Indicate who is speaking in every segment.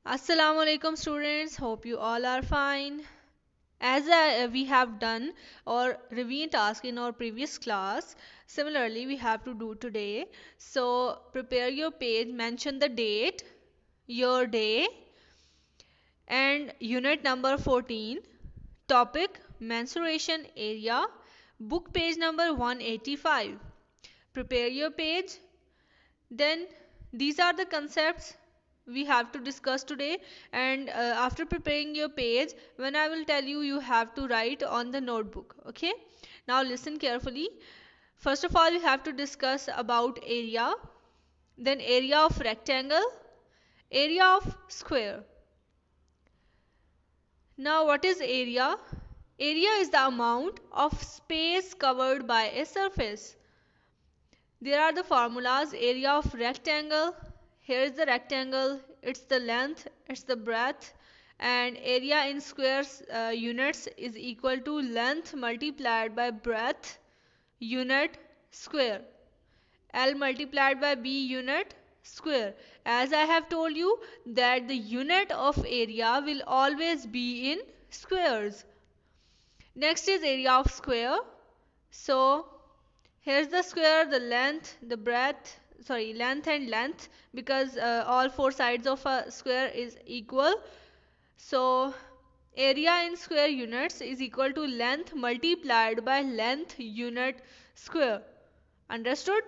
Speaker 1: Assalamu alaikum students, hope you all are fine. As we have done our revision task in our previous class, similarly we have to do today. So prepare your page, mention the date, your day and unit number 14, topic mensuration area, book page number 185. Prepare your page. Then these are the concepts we have to discuss today, and after preparing your page, when I will tell you, you have to write on the notebook. Okay, now listen carefully. First of all, we have to discuss about area, then area of rectangle, area of square. Now what is area? Area is the amount of space covered by a surface. There are the formulas. Area of rectangle, here is the rectangle, it's the length, it's the breadth, and area in squares units is equal to length multiplied by breadth unit square, L multiplied by B unit square. As I have told you that the unit of area will always be in squares. Next is area of square. So here's the square, the length, the breadth, sorry, length and length, because all four sides of a square is equal. So area in square units is equal to length multiplied by length unit square. Understood?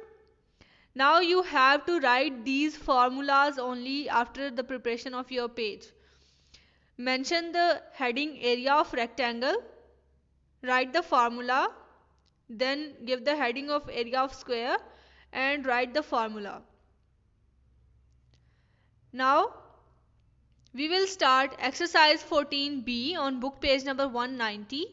Speaker 1: Now you have to write these formulas only after the preparation of your page. Mention the heading area of rectangle, write the formula, then give the heading of area of square and write the formula. Now we will start exercise 14b on book page number 190.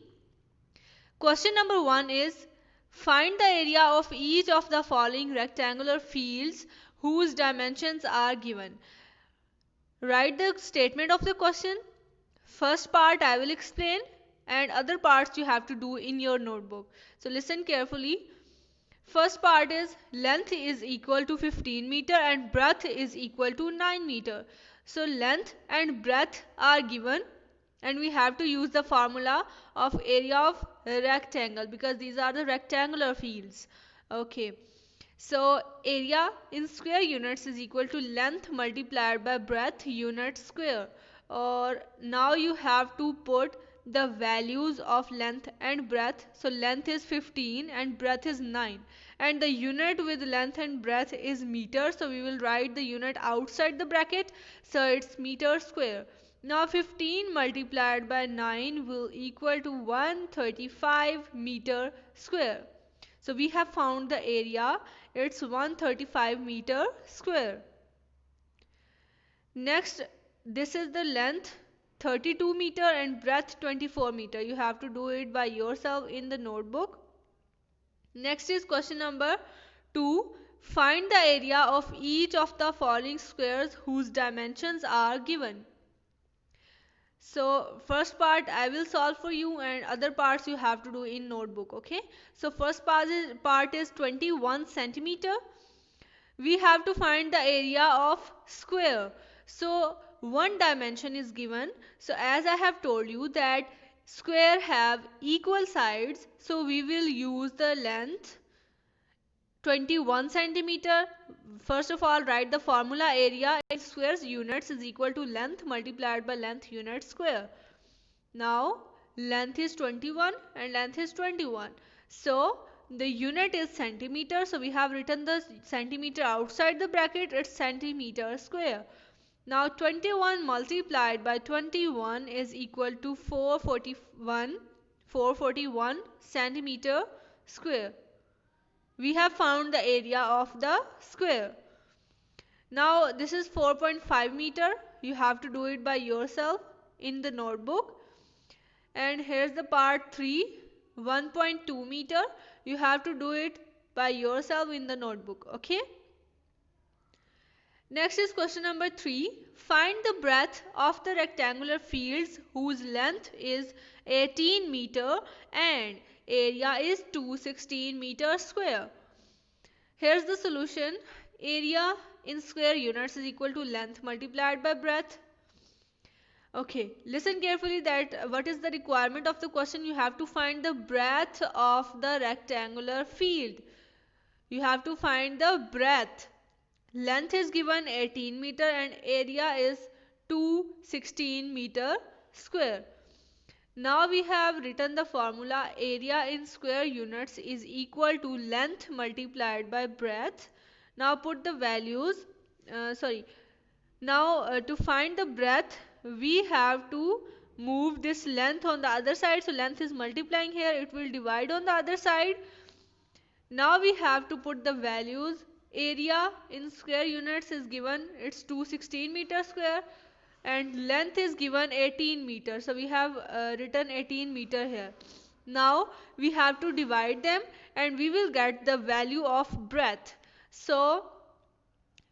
Speaker 1: Question number 1 is, find the area of each of the following rectangular fields whose dimensions are given. Write the statement of the question. First part I will explain and other parts you have to do in your notebook. So listen carefully. First part is length is equal to 15 meter and breadth is equal to 9 meter. So length and breadth are given and we have to use the formula of area of rectangle because these are the rectangular fields. Okay. So area in square units is equal to length multiplied by breadth unit square. Or now you have to put the values of length and breadth. So length is 15 and breadth is 9, and the unit with length and breadth is meter, so we will write the unit outside the bracket, so it's meter square. Now 15 multiplied by 9 will equal to 135 meter square. So we have found the area, it's 135 meter square. Next, this is the length 32 meter and breadth 24 meter. You have to do it by yourself in the notebook. Next is question number 2. Find the area of each of the following squares whose dimensions are given. So first part I will solve for you and other parts you have to do in notebook. Okay. So first part is 21 centimeter. We have to find the area of square. So one dimension is given. So as I have told you that square have equal sides, so we will use the length 21 centimeter. First of all, write the formula. Area in squares units is equal to length multiplied by length unit square. Now length is 21 and length is 21. So the unit is centimeter. So we have written the centimeter outside the bracket. It's centimeter square. Now 21 multiplied by 21 is equal to 441 centimeter square. We have found the area of the square. Now this is 4.5 meter. You have to do it by yourself in the notebook. And here's the part 3, 1.2 meter. You have to do it by yourself in the notebook. Okay. Next is question number 3. Find the breadth of the rectangular fields whose length is 18 meter and area is 216 meter square. Here's the solution. Area in square units is equal to length multiplied by breadth. Okay, listen carefully that what is the requirement of the question. You have to find the breadth of the rectangular field. You have to find the breadth. Length is given 18 meter and area is 216 meter square. Now we have written the formula. Area in square units is equal to length multiplied by breadth. Now put the values, sorry, now to find the breadth we have to move this length on the other side. So length is multiplying here, it will divide on the other side. Now we have to put the values. Area in square units is given, it's 216 meter square, and length is given 18 meter. So we have written 18 meter here. Now we have to divide them and we will get the value of breadth. So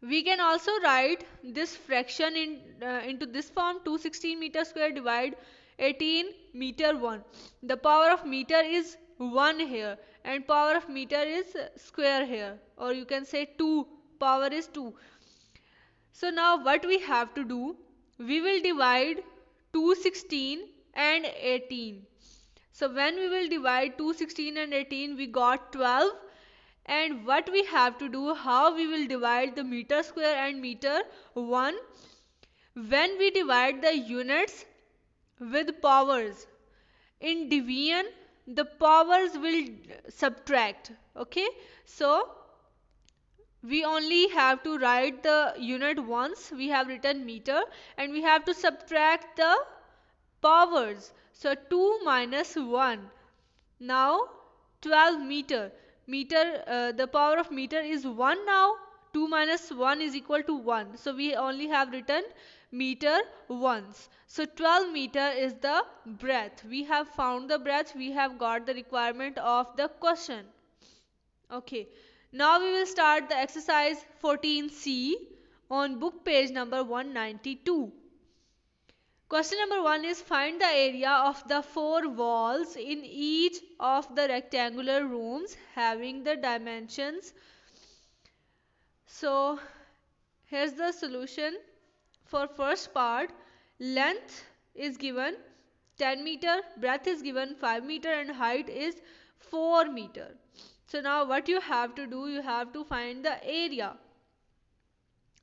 Speaker 1: we can also write this fraction into this form. 216 meter square divide 18 meter 1. The power of meter is 1 here and power of meter is square here, or you can say 2, power is 2. So now what we have to do, we will divide 216 and 18. So when we will divide 216 and 18, we got 12. And what we have to do, how we will divide the meter square and meter 1, when we divide the units with powers. In division the powers will subtract. Okay, so we only have to write the unit once. We have written meter and we have to subtract the powers. So 2 minus 1. Now 12 meter. The power of meter is 1 now. 2 minus 1 is equal to 1. So we only have written meter once. So 12 meter is the breadth. We have found the breadth. We have got the requirement of the question. Okay. Now we will start the exercise 14C on book page number 192. Question number 1 is find the area of the 4 walls in each of the rectangular rooms having the dimensions. So here's the solution for first part. Length is given 10 meter, breadth is given 5 meter and height is 4 meter. So now what you have to do, you have to find the area.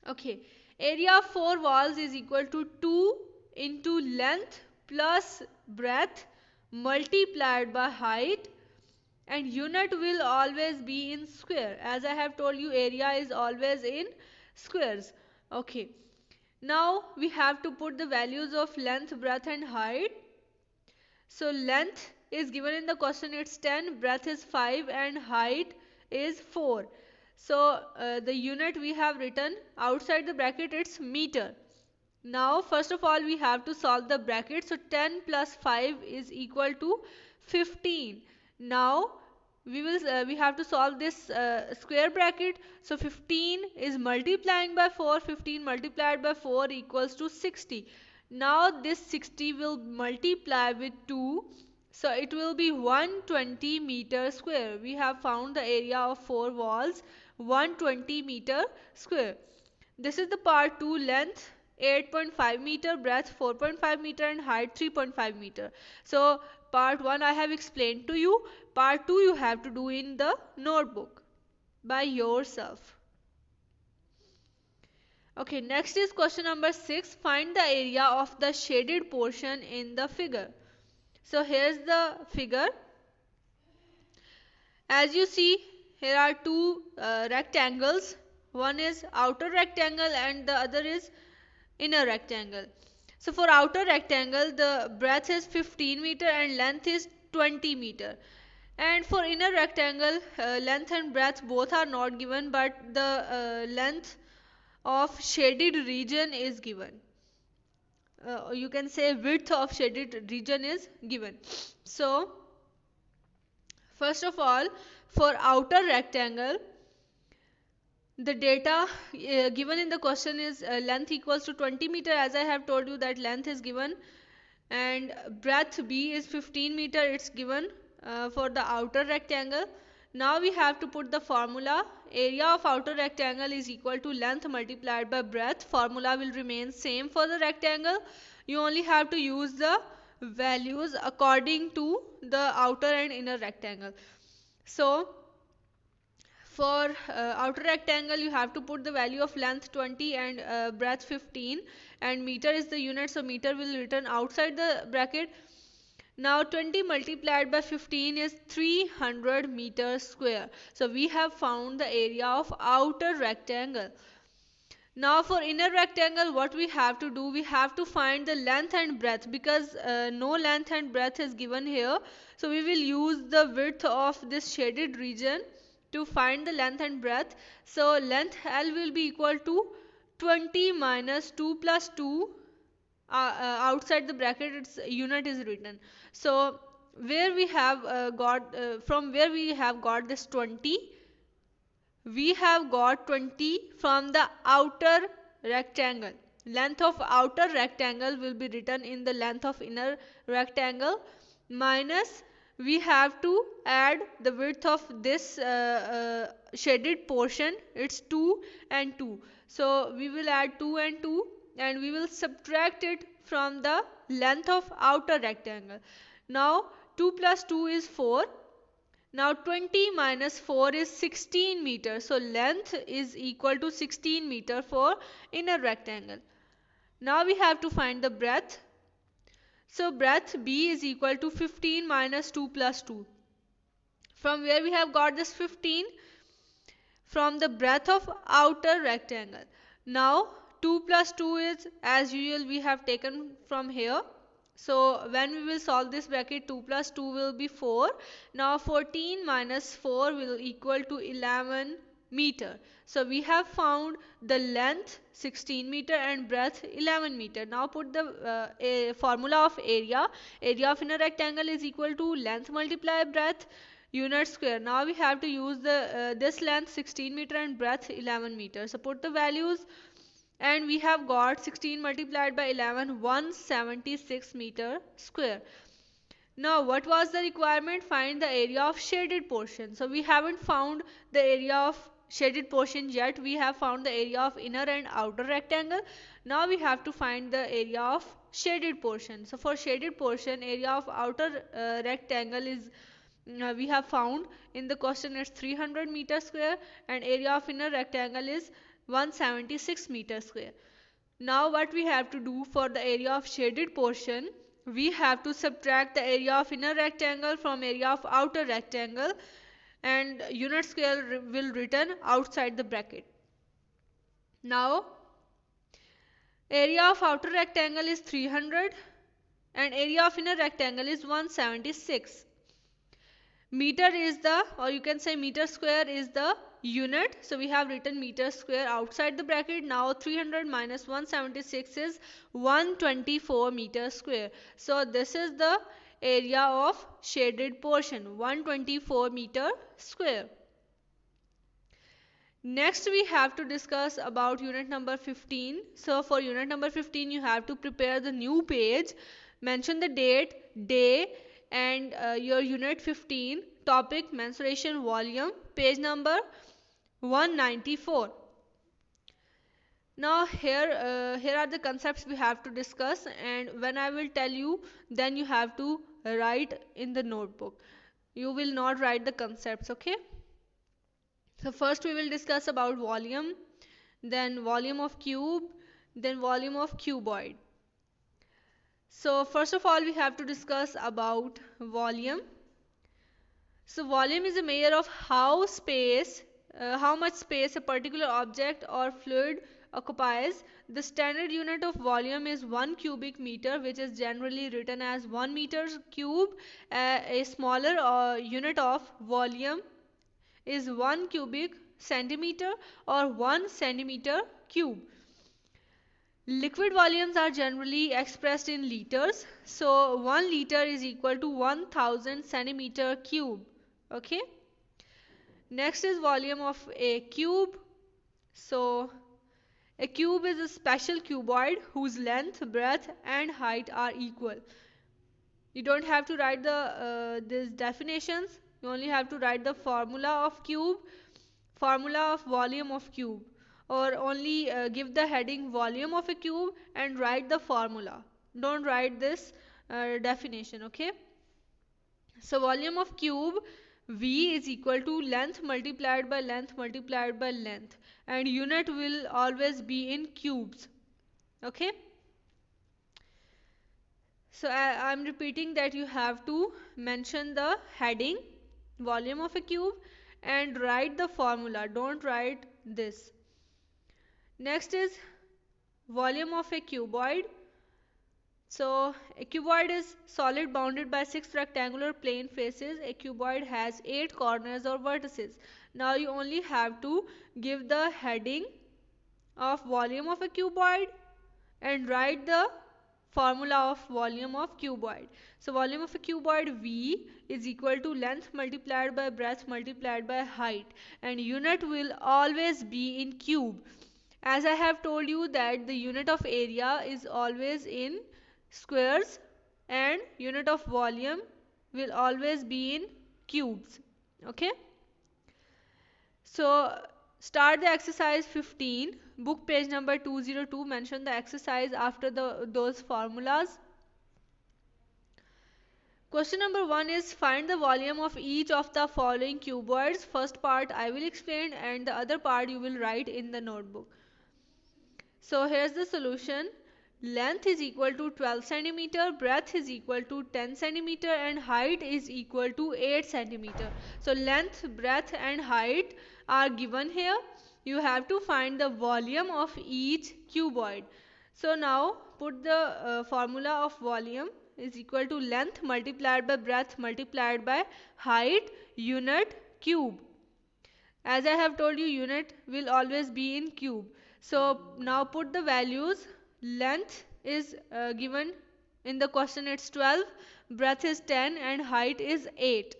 Speaker 1: Okay, area of 4 walls is equal to 2 into length plus breadth multiplied by height, and unit will always be in square. As I have told you, area is always in squares. Okay, now we have to put the values of length, breadth and height. So length is given in the question, it's 10, breadth is 5 and height is 4. So the unit we have written outside the bracket, it's meter. Now first of all we have to solve the bracket. So 10 plus 5 is equal to 15. Now we have to solve this square bracket. So 15 is multiplying by 4. 15 multiplied by 4 equals to 60. Now this 60 will multiply with 2. So it will be 120 meter square. We have found the area of 4 walls, 120 meter square. This is the part 2. Length 8.5 meter, breadth 4.5 meter and height 3.5 meter. So part 1 I have explained to you. Part 2 you have to do in the notebook by yourself. Okay, next is question number 6. Find the area of the shaded portion in the figure. So here's the figure. As you see, here are two rectangles. One is outer rectangle and the other is inner rectangle. So for outer rectangle the breadth is 15 meter and length is 20 meter. And for inner rectangle length and breadth both are not given, but the length of shaded region is given. You can say width of shaded region is given. So first of all, for outer rectangle, the data given in the question is length equals to 20 meter. As I have told you that length is given, and breadth B is 15 meter, it's given for the outer rectangle. Now we have to put the formula. Area of outer rectangle is equal to length multiplied by breadth. Formula will remain same for the rectangle. You only have to use the values according to the outer and inner rectangle. So for outer rectangle you have to put the value of length 20 and breadth 15, and meter is the unit, so meter will return outside the bracket. Now 20 multiplied by 15 is 300 meters square. So we have found the area of outer rectangle. Now for inner rectangle, what we have to do, we have to find the length and breadth, because no length and breadth is given here. So we will use the width of this shaded region to find the length and breadth. So length L will be equal to 20 minus 2 plus 2. Outside the bracket its unit is written. So where we have from where we have got this 20, we have got 20 from the outer rectangle. Length of outer rectangle will be written in the length of inner rectangle, minus we have to add the width of this shaded portion, it's 2 and 2. So we will add 2 and 2 and we will subtract it from the length of outer rectangle. Now 2 plus 2 is 4. Now 20 minus 4 is 16 meters. So length is equal to 16 meter for inner rectangle. Now we have to find the breadth. So breadth B is equal to 15 minus 2 plus 2. From where we have got this 15? From the breadth of outer rectangle. Now 2 plus 2 is, as usual, we have taken from here. So when we will solve this bracket, 2 plus 2 will be 4. Now 14 minus 4 will equal to 11 meter. So we have found the length 16 meter and breadth 11 meter. Now put the formula of area. Area of inner rectangle is equal to length multiplied breadth unit square. Now we have to use the this length 16 meter and breadth 11 meter. So put the values and we have got 16 multiplied by 11, 176 meter square. Now what was the requirement? Find the area of shaded portion. So we haven't found the area of shaded portion yet. We have found the area of inner and outer rectangle. Now we have to find the area of shaded portion. So for shaded portion, area of outer rectangle is we have found in the question, it's 300 meter square, and area of inner rectangle is 176 meter square. Now what we have to do for the area of shaded portion, we have to subtract the area of inner rectangle from area of outer rectangle, and unit square will return outside the bracket. Now area of outer rectangle is 300 and area of inner rectangle is 176. Meter is the, or you can say meter square is the unit. So we have written meter square outside the bracket. Now 300 minus 176 is 124 meter square. So this is the area of shaded portion, 124 meter square. Next we have to discuss about unit number 15. So for unit number 15 you have to prepare the new page, mention the date, day, and your unit 15, topic mensuration volume, page number 194. Now here are the concepts we have to discuss, and when I will tell you, then you have to write in the notebook. You will not write the concepts, okay? So first we will discuss about volume, then volume of cube, then volume of cuboid. So first of all we have to discuss about volume. So volume is a measure of how much space a particular object or fluid occupies. The standard unit of volume is 1 cubic meter, which is generally written as 1 meter cube. A smaller unit of volume is 1 cubic centimeter or 1 centimeter cube. Liquid volumes are generally expressed in liters. So 1 liter is equal to 1000 centimeter cube. Okay. Next is volume of a cube. So a cube is a special cuboid whose length, breadth and height are equal. You don't have to write these definitions. You only have to write the formula of volume of cube, or only give the heading volume of a cube and write the formula. Don't write this definition, okay? So volume of cube V is equal to length multiplied by length multiplied by length, and unit will always be in cubes, okay? So I'm repeating that you have to mention the heading volume of a cube and write the formula. Don't write this. Next is volume of a cuboid. So a cuboid is solid bounded by 6 rectangular plane faces. A cuboid has 8 corners or vertices. Now you only have to give the heading of volume of a cuboid and write the formula of volume of cuboid. So volume of a cuboid V is equal to length multiplied by breadth multiplied by height, and unit will always be in cube. As I have told you that the unit of area is always in squares and unit of volume will always be in cubes, okay? So start the exercise 15, book page number 202. Mention the exercise after those formulas. Question number 1 is find the volume of each of the following cuboids. First part I will explain and the other part you will write in the notebook. So here's the solution. Length is equal to 12 centimeter, breadth is equal to 10 centimeter, and height is equal to 8 centimeter. So length, breadth and height are given here. You have to find the volume of each cuboid. So now put the formula of volume is equal to length multiplied by breadth multiplied by height unit cube. As I have told you, unit will always be in cube. So now put the values. Length is given in the question, it's 12, breadth is 10 and height is 8.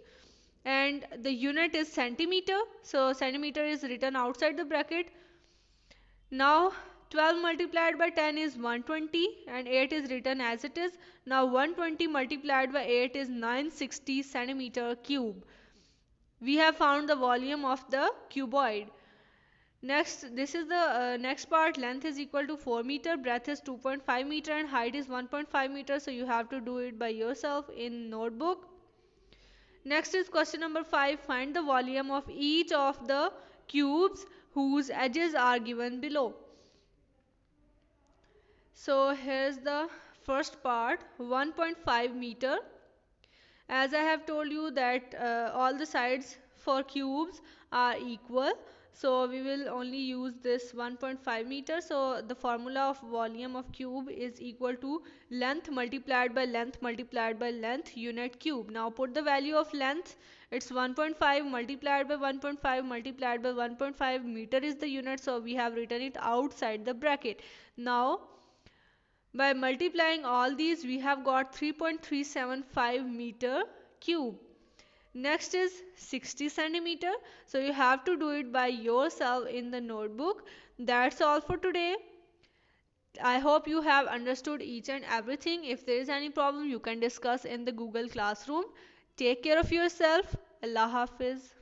Speaker 1: And the unit is centimeter. So centimeter is written outside the bracket. Now 12 multiplied by 10 is 120 and 8 is written as it is. Now 120 multiplied by 8 is 960 centimeter cube. We have found the volume of the cuboid. Next, this is the next part. Length is equal to 4 meter, breadth is 2.5 meter and height is 1.5 meter. So you have to do it by yourself in notebook. Next is question number 5. Find the volume of each of the cubes whose edges are given below. So here's the first part, 1.5 meter. As I have told you that all the sides for cubes are equal, so we will only use this 1.5 meter. So the formula of volume of cube is equal to length multiplied by length multiplied by length unit cube. Now put the value of length. It's 1.5 multiplied by 1.5 multiplied by 1.5. Meter is the unit, so we have written it outside the bracket. Now by multiplying all these, we have got 3.375 meter cube. Next is 60 centimeter. So you have to do it by yourself in the notebook. That's all for today. I hope you have understood each and everything. If there is any problem, you can discuss in the Google Classroom. Take care of yourself. Allah Hafiz.